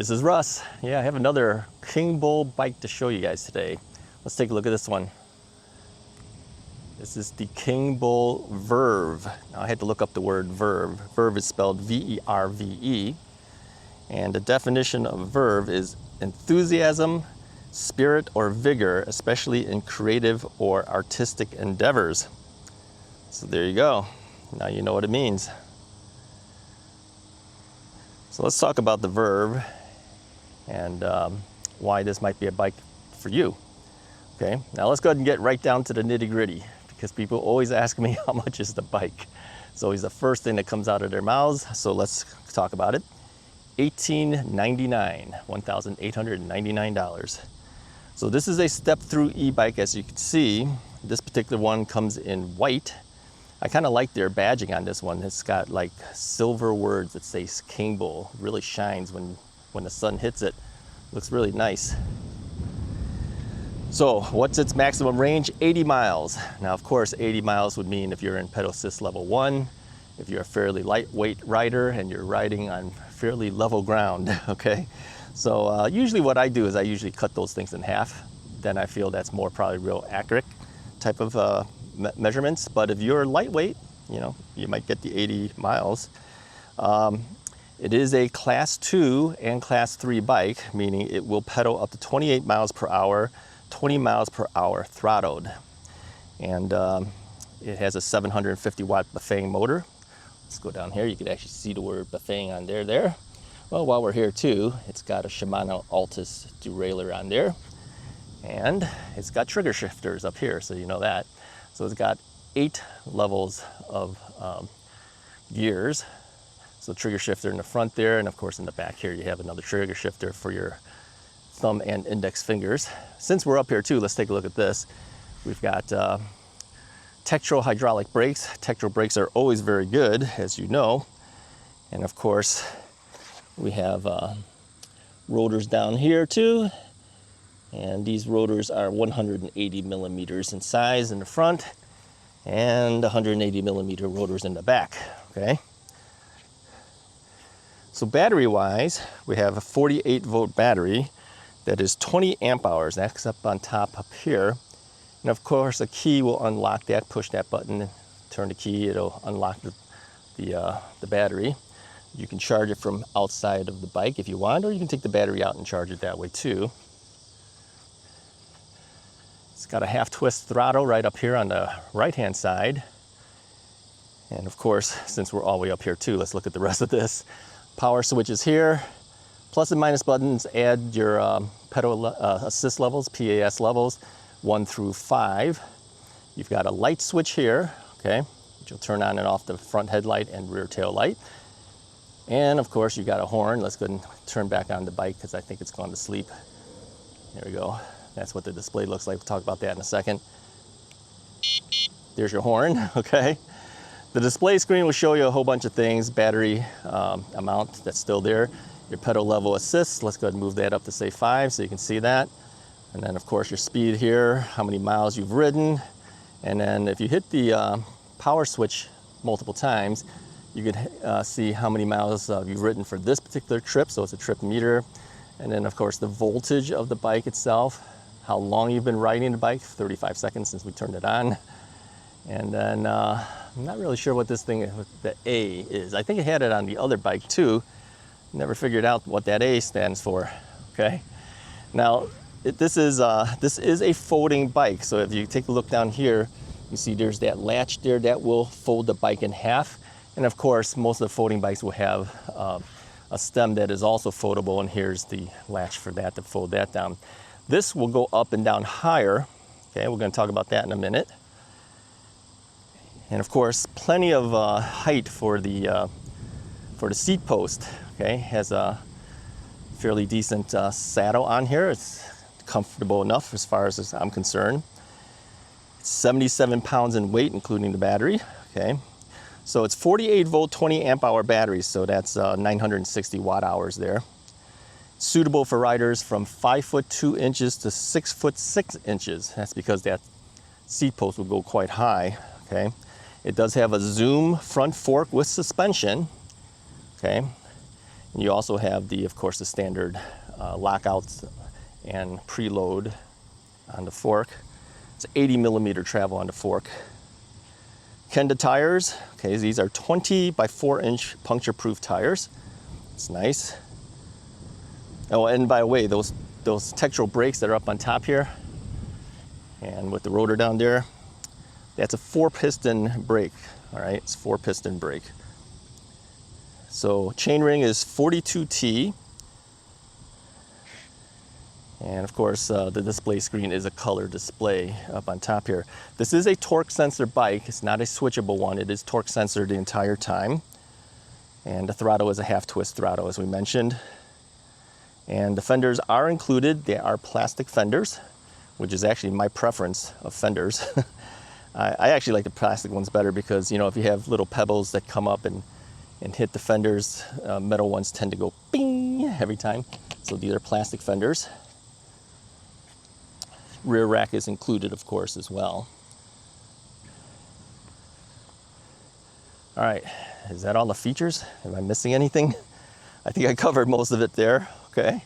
This is Russ. Yeah, I have another Kingbull bike to show you guys today. Let's take a look at this one. This is the Kingbull Verve. Now, I had to look up the word Verve. Verve is spelled V-E-R-V-E. And the definition of Verve is enthusiasm, spirit, or vigor, especially in creative or artistic endeavors. So there you go. Now you know what it means. So let's talk about the Verve and why this might be a bike for you. Okay, now let's go ahead and get right down to the nitty-gritty, because people always ask me how much is the bike. It's always the first thing that comes out of their mouths, so let's talk about it. $1,899, $1,899. So this is a step-through e-bike. As you can see, this particular one comes in white. I kind of like their badging on this one. It's got like silver words that say Kingbull. It really shines when the sun hits it. Looks really nice. So what's its maximum range? 80 miles. Now, of course, 80 miles would mean if you're in pedal assist level 1, if you're a fairly lightweight rider and you're riding on fairly level ground, okay? So usually what I do is I usually cut those things in half. Then I feel that's more probably real accurate type of measurements. But if you're lightweight, you know, you might get the 80 miles. It is a class 2 and class 3 bike, meaning it will pedal up to 28 miles per hour, 20 miles per hour throttled. And it has a 750 watt Bafang motor. Let's go down here. You can actually see the word Bafang on there. Well, while we're here too, it's got a Shimano Altus derailleur on there. And it's got trigger shifters up here, so you know that. So it's got 8 levels of gears. So trigger shifter in the front there, and of course in the back here you have another trigger shifter for your thumb and index fingers. Since we're up here too, let's take a look at this. We've got Tektro hydraulic brakes. Tektro brakes are always very good, as you know. And of course, we have rotors down here too. And these rotors are 180 millimeters in size in the front and 180 millimeter rotors in the back, okay? So battery-wise, we have a 48-volt battery that is 20 amp hours. That's up on top up here. And of course, a key will unlock that. Push that button, turn the key, it'll unlock the battery. You can charge it from outside of the bike if you want, or you can take the battery out and charge it that way too. It's got a half twist throttle right up here on the right-hand side. And of course, since we're all the way up here too, let's look at the rest of this. Power switches here. Plus and minus buttons add your pedal assist levels, PAS levels, 1 through 5. You've got a light switch here, okay, which will turn on and off the front headlight and rear tail light. And of course, you got a horn. Let's go ahead and turn back on the bike because I think it's gone to sleep. There we go. That's what the display looks like. We'll talk about that in a second. There's your horn, okay. The display screen will show you a whole bunch of things. Battery amount, that's still there. Your pedal level assist, let's go ahead and move that up to say 5 so you can see that. And then of course your speed here, how many miles you've ridden. And then if you hit the power switch multiple times, you could see how many miles you've ridden for this particular trip. So it's a trip meter. And then of course the voltage of the bike itself, how long you've been riding the bike, 35 seconds since we turned it on. And then I'm not really sure what this thing, the A is. I think it had it on the other bike too. Never figured out what that A stands for, okay? Now, this is a folding bike. So if you take a look down here, you see there's that latch there that will fold the bike in half. And of course, most of the folding bikes will have a stem that is also foldable, and here's the latch for that to fold that down. This will go up and down higher, okay? We're gonna talk about that in a minute. And of course, plenty of height for the seat post, okay? Has a fairly decent saddle on here. It's comfortable enough as far as I'm concerned. It's 77 pounds in weight, including the battery, okay? So it's 48 volt, 20 amp hour batteries, so that's 960 watt hours there. Suitable for riders from 5 foot 2 inches to 6 foot 6 inches. That's because that seat post will go quite high, okay? It does have a Zoom front fork with suspension, okay? And you also have the, of course, the standard lockouts and preload on the fork. It's 80 millimeter travel on the fork. Kenda tires, okay, these are 20 by 4 inch puncture proof tires. It's nice. Oh, and by the way, those textural brakes that are up on top here, and with the rotor down there, that's a 4-piston brake, all right? It's 4-piston brake. So chainring is 42T. And of course, the display screen is a color display up on top here. This is a torque sensor bike. It's not a switchable one. It is torque sensor the entire time. And the throttle is a half twist throttle, as we mentioned. And the fenders are included. They are plastic fenders, which is actually my preference of fenders. I actually like the plastic ones better because, you know, if you have little pebbles that come up and hit the fenders, metal ones tend to go bing every time. So these are plastic fenders. Rear rack is included, of course, as well. All right, is that all the features? Am I missing anything? I think I covered most of it there, okay.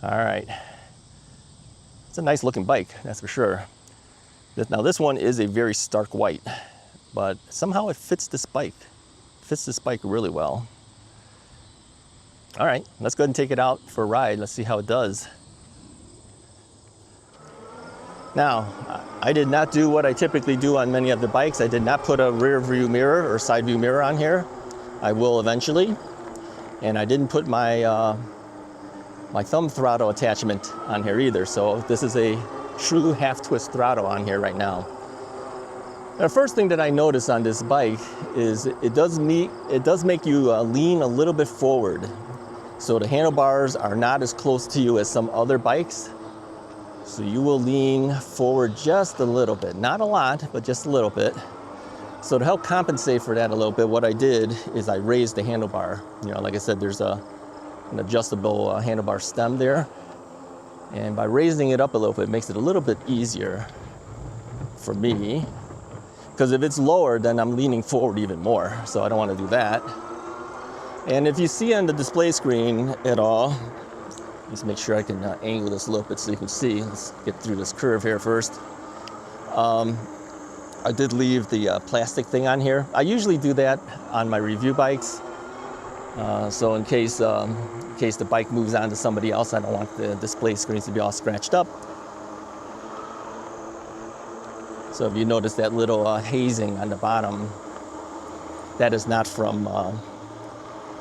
All right, it's a nice looking bike, that's for sure. Now this one is a very stark white, but somehow it fits this bike. It fits this bike really well. All right, let's go ahead and take it out for a ride. Let's see how it does. Now, I did not do what I typically do on many of the bikes. I did not put a rear view mirror or side view mirror on here. I will eventually. And I didn't put my, my thumb throttle attachment on here either. So this is a true half twist throttle on here right now. The first thing that I notice on this bike is it does make you lean a little bit forward. So the handlebars are not as close to you as some other bikes. So you will lean forward just a little bit, not a lot, but just a little bit. So to help compensate for that a little bit, what I did is I raised the handlebar. You know, like I said, there's an adjustable handlebar stem there. And by raising it up a little bit, it makes it a little bit easier for me. Because if it's lower, then I'm leaning forward even more. So I don't want to do that. And if you see on the display screen at all, let's make sure I can angle this a little bit so you can see. Let's get through this curve here first. I did leave the plastic thing on here. I usually do that on my review bikes. So in case the bike moves on to somebody else, I don't want the display screens to be all scratched up. So if you notice that little hazing on the bottom, that is not from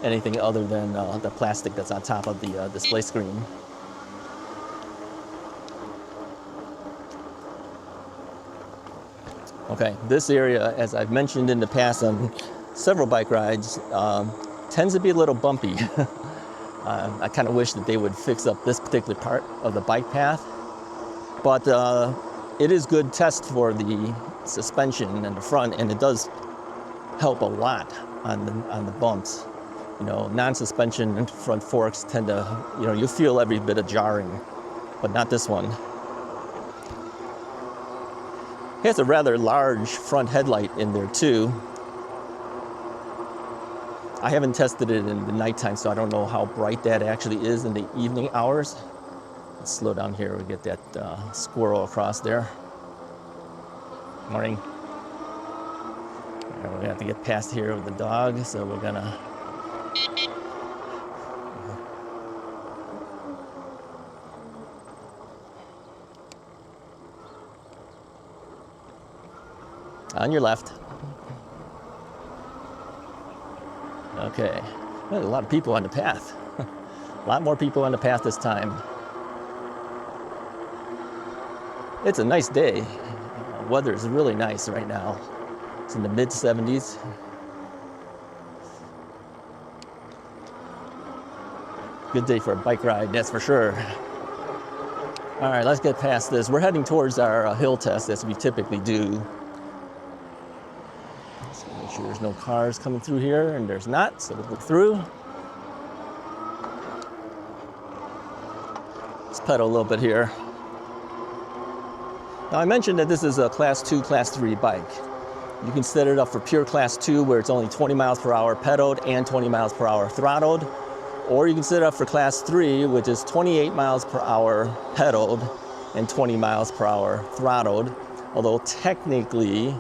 anything other than the plastic that's on top of the display screen. Okay, this area, as I've mentioned in the past on several bike rides, tends to be a little bumpy. I kind of wish that they would fix up this particular part of the bike path, but it is good test for the suspension in the front, and it does help a lot on the bumps. You know, non-suspension front forks tend to, you know, you feel every bit of jarring, but not this one. It has a rather large front headlight in there too. I haven't tested it in the nighttime, so I don't know how bright that actually is in the evening hours. Let's slow down here, we get that squirrel across there. Morning. We're gonna have to get past here with the dog, so we're gonna on your left. Okay, there's a lot of people on the path. A lot more people on the path this time. It's a nice day. Weather is really nice right now. It's in the mid 70s. Good day for a bike ride, that's for sure. All right, let's get past this. We're heading towards our hill test as we typically do. So make sure there's no cars coming through here, and there's not, so we'll go through. Let's pedal a little bit here. Now I mentioned that this is a class 2, class 3 bike. You can set it up for pure class 2 where it's only 20 miles per hour pedaled and 20 miles per hour throttled. Or you can set it up for class 3, which is 28 miles per hour pedaled and 20 miles per hour throttled. Although technically,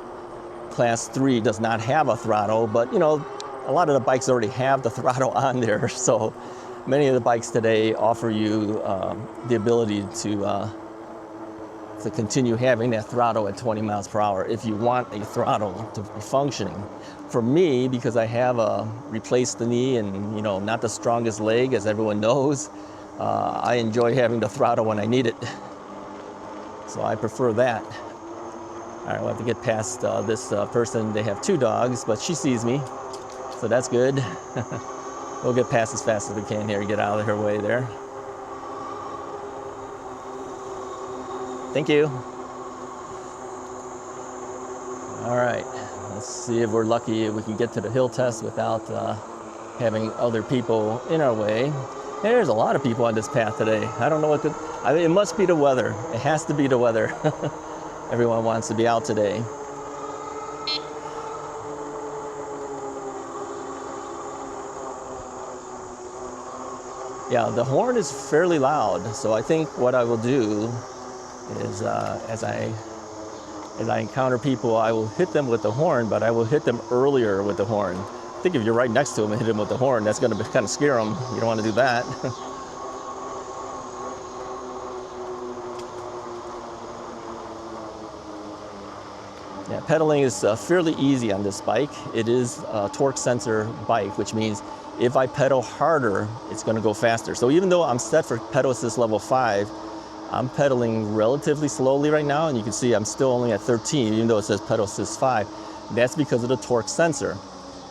class 3 does not have a throttle, but you know, a lot of the bikes already have the throttle on there. So many of the bikes today offer you the ability to continue having that throttle at 20 miles per hour if you want a throttle to be functioning. For me, because I have replaced the knee and you know, not the strongest leg, as everyone knows, I enjoy having the throttle when I need it. So I prefer that. All right, we'll have to get past this person. They have 2 dogs, but she sees me, so that's good. We'll get past as fast as we can here, get out of her way there. Thank you. All right, let's see if we're lucky if we can get to the hill test without having other people in our way. There's a lot of people on this path today. I don't know what I mean, it must be the weather. It has to be the weather. Everyone wants to be out today. Yeah, the horn is fairly loud, so I think what I will do is as I encounter people, I will hit them with the horn, but I will hit them earlier with the horn. I think if you're right next to them and hit them with the horn, that's going to kind of scare them. You don't want to do that. Yeah, pedaling is fairly easy on this bike. It is a torque sensor bike, which means if I pedal harder, it's going to go faster. So even though I'm set for pedal assist level 5, I'm pedaling relatively slowly right now, and you can see I'm still only at 13, even though it says pedal assist 5. That's because of the torque sensor.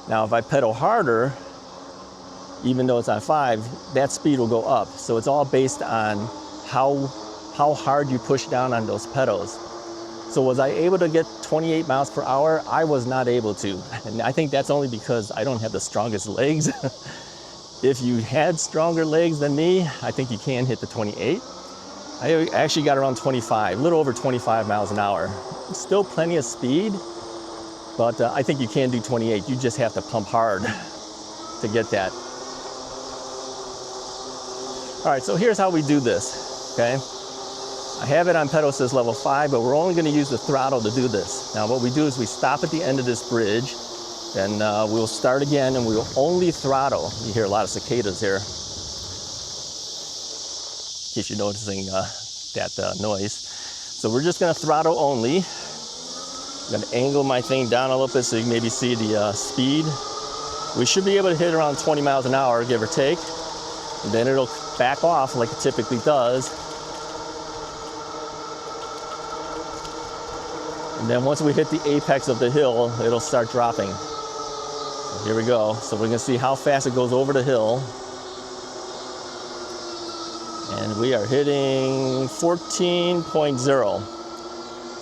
Now, if I pedal harder, even though it's on 5, that speed will go up. So it's all based on how hard you push down on those pedals. So was I able to get 28 miles per hour? I was not able to. And I think that's only because I don't have the strongest legs. If you had stronger legs than me, I think you can hit the 28. I actually got around 25, a little over 25 miles an hour. Still plenty of speed, but I think you can do 28. You just have to pump hard to get that. All right, so here's how we do this, okay? I have it on pedal assist level 5, but we're only going to use the throttle to do this. Now what we do is we stop at the end of this bridge, and we'll start again, and we'll only throttle. You hear a lot of cicadas here, in case you're noticing that noise. So we're just going to throttle only. I'm going to angle my thing down a little bit so you can maybe see the speed. We should be able to hit around 20 miles an hour, give or take. And then it'll back off like it typically does. And then once we hit the apex of the hill, it'll start dropping. So here we go. So we're going to see how fast it goes over the hill. And we are hitting 14.0.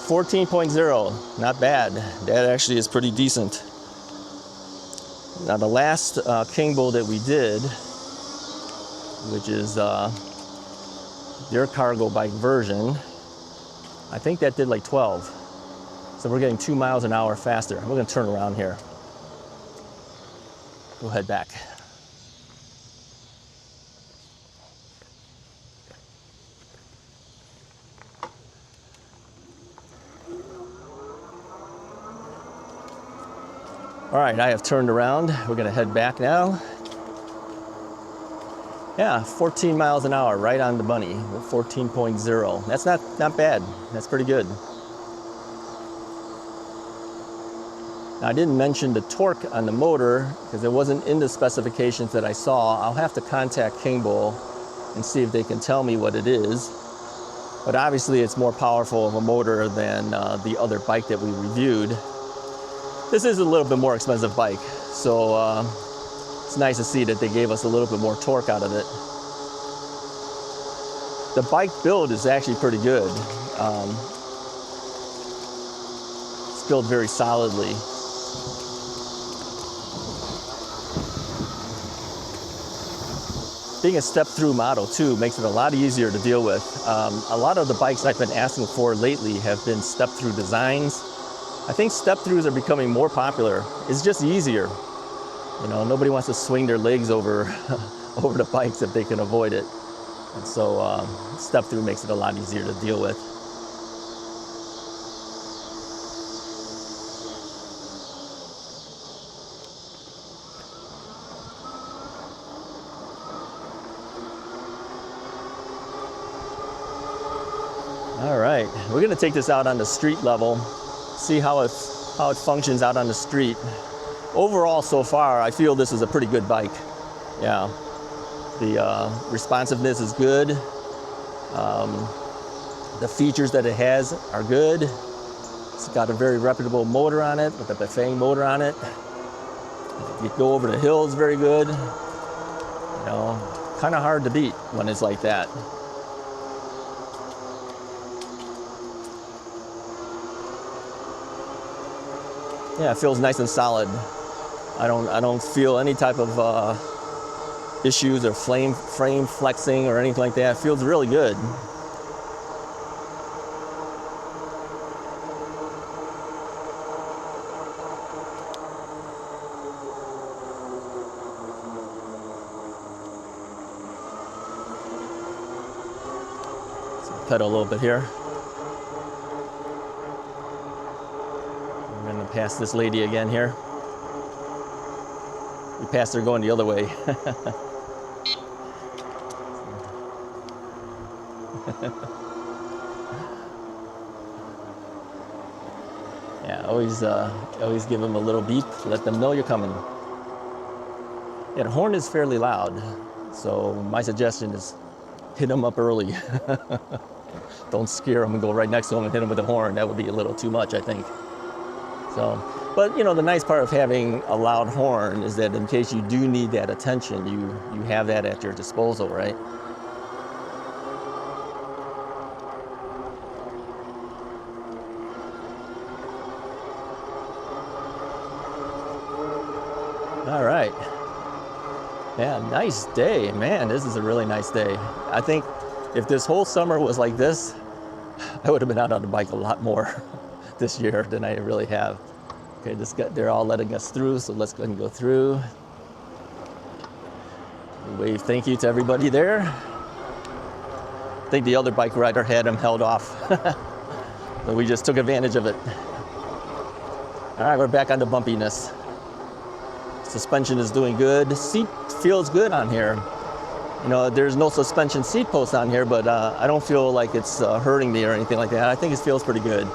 14.0, not bad. That actually is pretty decent. Now the last Kingbull that we did, which is their cargo bike version, I think that did like 12. So we're getting 2 miles an hour faster. We're going to turn around here. We'll head back. All right, I have turned around. We're going to head back now. Yeah, 14 miles an hour, right on the money. 14.0. That's not bad. That's pretty good. Now, I didn't mention the torque on the motor because it wasn't in the specifications that I saw. I'll have to contact Kingbull and see if they can tell me what it is. But obviously, it's more powerful of a motor than the other bike that we reviewed. This is a little bit more expensive bike, so it's nice to see that they gave us a little bit more torque out of it. The bike build is actually pretty good. It's built very solidly. Being a step-through model too makes it a lot easier to deal with. A lot of the bikes I've been asking for lately have been step-through designs. I think step-throughs are becoming more popular. It's just easier. You know, nobody wants to swing their legs over over the bikes if they can avoid it. And so step through makes it a lot easier to deal with. All right, we're gonna take this out on the street level, see how it functions out on the street. Overall, so far, I feel this is a pretty good bike. Yeah, the responsiveness is good. The features that it has are good. It's got a very reputable motor on it, with a Bafang motor on it. You go over the hills very good. You know, kind of hard to beat when it's like that. Yeah, it feels nice and solid. I don't feel any type of issues or frame flexing or anything like that. It feels really good. So pedal a little bit here. Pass this lady again here. We passed her going the other way. Yeah, always give them a little beep, let them know you're coming. Yeah, the horn is fairly loud, so my suggestion is hit them up early. Don't scare them and go right next to them and hit them with the horn. That would be a little too much, I think. So, but you know, the nice part of having a loud horn is that in case you do need that attention, you have that at your disposal, right? All right. Yeah, nice day, man. This is a really nice day. I think if this whole summer was like this, I would have been out on the bike a lot more this year than I really have. Okay, they're all letting us through, so let's go ahead and go through. Wave thank you to everybody there. I think the other bike rider had him held off, but we just took advantage of it. All right, we're back on the bumpiness. Suspension is doing good. Seat feels good on here. You know, there's no suspension seat post on here, but I don't feel like it's hurting me or anything like that. I think it feels pretty good.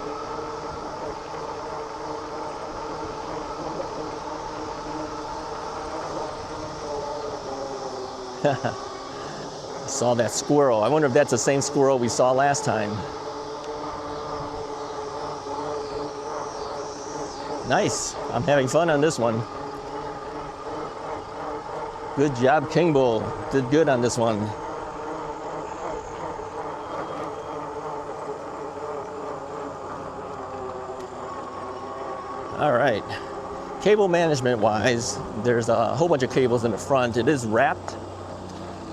Saw that squirrel. I wonder if that's the same squirrel we saw last time. Nice. I'm having fun on this one. Good job, Kingbull. Did good on this one. All right. Cable management wise, there's a whole bunch of cables in the front. It is wrapped.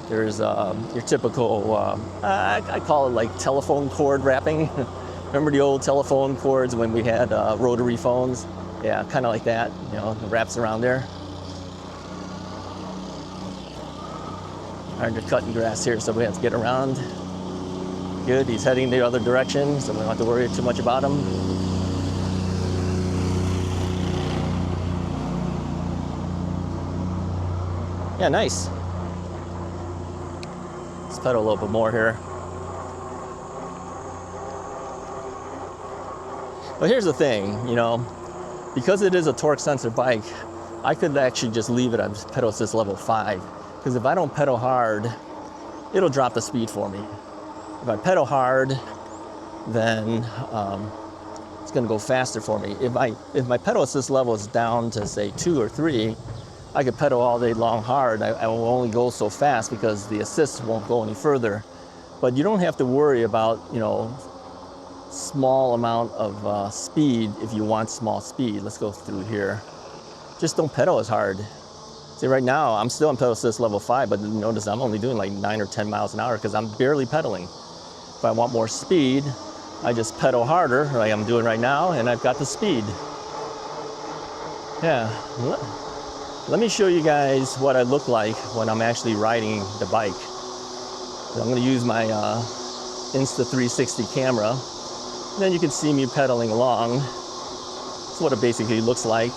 There's your typical, I call it like telephone cord wrapping. Remember the old telephone cords when we had rotary phones? Yeah, kind of like that, you know, it wraps around there. All right, they're cutting grass here, so we have to get around. Good, he's heading the other direction, so we don't have to worry too much about him. Yeah, nice. Let's pedal a little bit more here. But here's the thing, you know, because it is a torque sensor bike, I could actually just leave it on pedal assist level 5. Because if I don't pedal hard, it'll drop the speed for me. If I pedal hard, then it's gonna go faster for me. If my pedal assist level is down to say 2 or 3, I could pedal all day long hard. I will only go so fast because the assist won't go any further. But you don't have to worry about, you know, small amount of speed if you want small speed. Let's go through here. Just don't pedal as hard. See, right now I'm still on pedal assist level 5, but notice I'm only doing like 9 or 10 miles an hour because I'm barely pedaling. If I want more speed, I just pedal harder like I'm doing right now, and I've got the speed. Yeah. Let me show you guys what I look like when I'm actually riding the bike. So I'm going to use my Insta360 camera. And then you can see me pedaling along. That's what it basically looks like.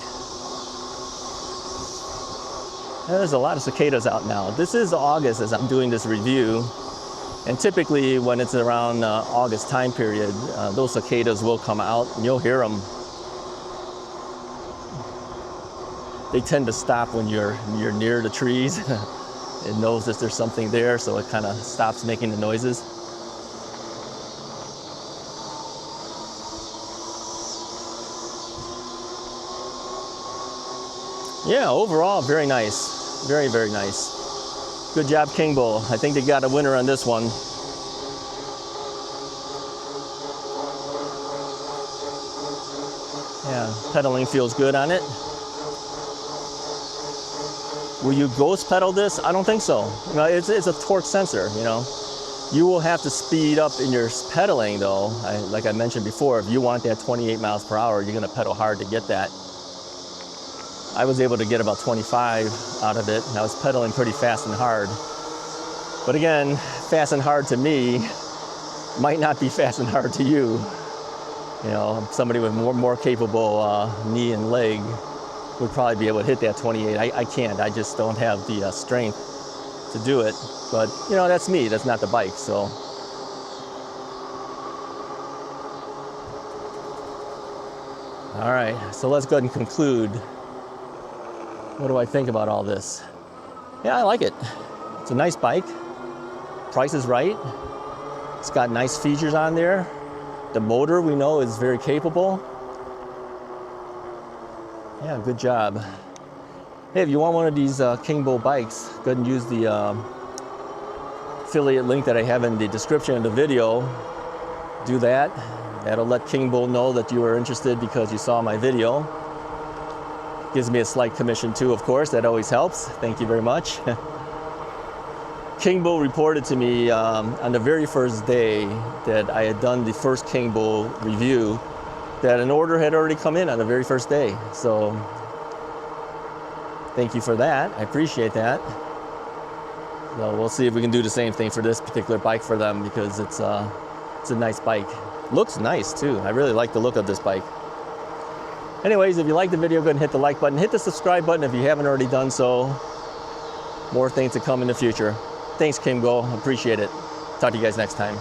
And there's a lot of cicadas out now. This is August as I'm doing this review. And typically when it's around August time period, those cicadas will come out and you'll hear them. They tend to stop when you're near the trees. It knows that there's something there, so it kind of stops making the noises. Yeah, overall, very nice. Very, very nice. Good job, Kingbull. I think they got a winner on this one. Yeah, pedaling feels good on it. Will you ghost pedal this? I don't think so. You know, it's a torque sensor, you know. You will have to speed up in your pedaling though. Like I mentioned before, if you want that 28 miles per hour, you're gonna pedal hard to get that. I was able to get about 25 out of it, and I was pedaling pretty fast and hard. But again, fast and hard to me might not be fast and hard to you. You know, somebody with more capable knee and leg would probably be able to hit that 28. I can't. I just don't have the strength to do it. But, you know, that's me. That's not the bike, so. All right, so let's go ahead and conclude. What do I think about all this? Yeah, I like it. It's a nice bike. Price is right. It's got nice features on there. The motor, we know, is very capable. Yeah, good job. Hey, if you want one of these Kingbull bikes, go ahead and use the affiliate link that I have in the description of the video. Do that. That'll let Kingbull know that you are interested because you saw my video. Gives me a slight commission too, of course. That always helps. Thank you very much. Kingbull reported to me on the very first day that I had done the first Kingbull review that an order had already come in on the very first day. So thank you for that. I appreciate that. So we'll see if we can do the same thing for this particular bike for them because it's a nice bike. Looks nice too. I really like the look of this bike. Anyways, if you like the video, go ahead and hit the like button. Hit the subscribe button if you haven't already done so. More things to come in the future. Thanks, Kingbull. Appreciate it. Talk to you guys next time.